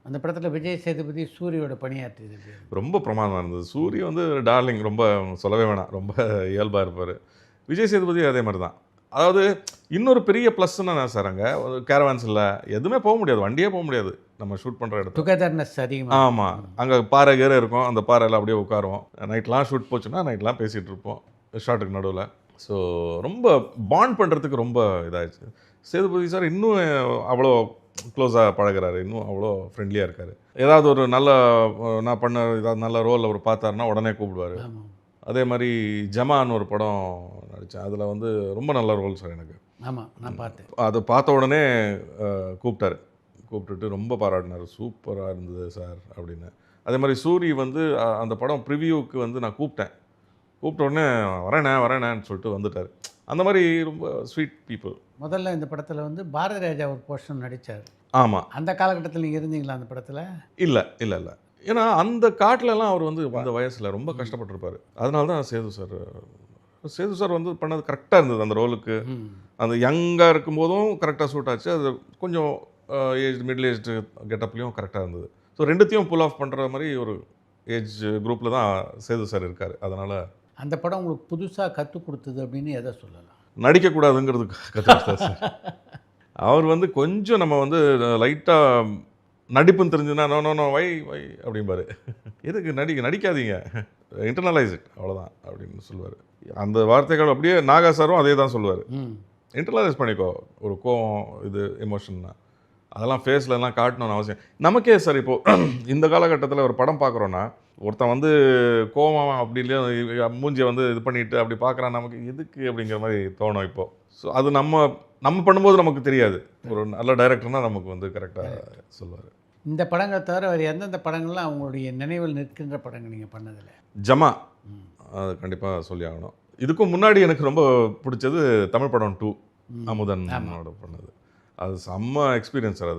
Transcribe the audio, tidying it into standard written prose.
அந்த படத்தில் விஜய் சேதுபதி சூரியோட பணியாற்றியது எப்படி? ரொம்ப பிரமாதமாக இருந்தது. சூரிய வந்து டார்லிங், ரொம்ப சொல்லவே வேணாம், ரொம்ப இயல்பாக இருப்பார். விஜய் சேதுபதி அதே மாதிரி தான். அதாவது இன்னொரு பெரிய ப்ளஸ்ன்னா என்ன சார், அங்கே கேரவான்ஸ் இல்லை, எதுவுமே போக முடியாது, வண்டியே போக முடியாது நம்ம ஷூட் பண்ணுற இடத்துல. டுகெதர்னஸ் அதிகமாக. ஆமாம், அங்கே பாறை கீரை இருக்கும், அந்த பாறையில் அப்படியே உட்காருவோம். நைட்லாம் ஷூட் போச்சுன்னா நைட்லாம் பேசிகிட்டு இருப்போம் ஷாட்டுக்கு நடுவில். ஸோ ரொம்ப பாண்ட் பண்ணுறதுக்கு ரொம்ப இதாகிடுச்சு. சேதுபதி சார் இன்னும் அவ்வளோ க்ளோஸாக பழகுறாரு, இன்னும் அவ்வளோ ஃப்ரெண்ட்லியாக இருக்கார். ஏதாவது ஒரு நல்ல நான் பண்ண ஏதாவது நல்ல ரோல் அவர் பார்த்தாருன்னா உடனே கூப்பிடுவார். ஆமாம் அதே மாதிரி ஜமான்னு ஒரு படம் நடித்தேன், அதில் வந்து ரொம்ப நல்ல ரோல் சார் எனக்கு. ஆமாம், நான் பார்த்தேன். அதை பார்த்த உடனே கூப்பிட்டாரு, கூப்பிட்டுட்டு ரொம்ப பாராட்டினார், சூப்பராக இருந்தது சார் அப்படின்னு. அதே மாதிரி சூரி வந்து அந்த படம் ப்ரிவியூவுக்கு வந்து நான் கூப்பிட்ட உடனே வரேனேன்னு சொல்லிட்டு வந்துட்டார். அந்த மாதிரி ரொம்ப ஸ்வீட் பீப்புள். முதல்ல இந்த படத்தில் வந்து பாரதி ராஜா ஒரு போர்ஷன் நடித்தார். ஆமாம். அந்த காலகட்டத்தில் நீங்கள் இருந்தீங்களா அந்த படத்தில்? இல்லை. ஏன்னா அந்த காட்டிலலாம் அவர் வந்து அந்த வயசில் ரொம்ப கஷ்டப்பட்டிருப்பார். அதனால தான் சேது சார் வந்து பண்ணது கரெக்டாக இருந்தது அந்த ரோலுக்கு. அந்த யங்காக இருக்கும்போதும் கரெக்டாக சூட் ஆச்சு. அது கொஞ்சம் மிடில் ஏஜ்டு கெட்டப்லேயும் கரெக்டாக இருந்தது. ஸோ ரெண்டுத்தையும் புல் ஆஃப் பண்ணுற மாதிரி ஒரு ஏஜ் குரூப்பில் தான் சேது சார் இருக்கார். அதனால் அந்த படம் உங்களுக்கு புதுசாக கற்றுக் கொடுத்தது அப்படின்னு எதை சொல்லலாம்? நடிக்கக்கூடாதுங்கிறது கற்றுக்கிட்டார் சார். அவர் வந்து கொஞ்சம் நம்ம வந்து லைட்டாக நடிப்புன்னு தெரிஞ்சுன்னா நோ வை அப்படிம்பாரு. எதுக்கு நடிக்காதீங்க, இன்டர்னலைஸ் இட், அவ்வளோதான் அப்படின்னு சொல்லுவார். அந்த வார்த்தைகள் அப்படியே நாகா சாரும் அதே தான் சொல்லுவார். இன்டர்னலைஸ் பண்ணிக்கோ, ஒரு கோவம் இது எமோஷன்னா அதெல்லாம் ஃபேஸ்லலாம் காட்டணும்னு அவசியம். நமக்கே சார் இப்போது இந்த காலகட்டத்தில் ஒரு படம் பார்க்குறோன்னா, ஒருத்தன் வந்து கோவம் அப்படி இல்லையா மூஞ்சியை வந்து இது பண்ணிட்டு அப்படி பார்க்குறான், நமக்கு எதுக்கு அப்படிங்கிற மாதிரி தோணும் இப்போது. ஸோ அது நம்ம பண்ணும்போது நமக்கு தெரியாது. ஒரு நல்ல டைரக்டர்னால் நமக்கு வந்து கரெக்டாக சொல்லுவார். இந்த படங்களை தவிர வேறு எந்தெந்த படங்கள்லாம் அவங்களுடைய நினைவில் நிற்கின்ற படங்கள் நீங்கள் பண்ணதில்லை? ஜமா, அது கண்டிப்பாக சொல்லி ஆகணும். இதுக்கும் முன்னாடி எனக்கு ரொம்ப பிடிச்சது தமிழ் படம் 2 அமுதனோட பண்ணது. அது செம்ம எக்ஸ்பீரியன்ஸ் சார். அது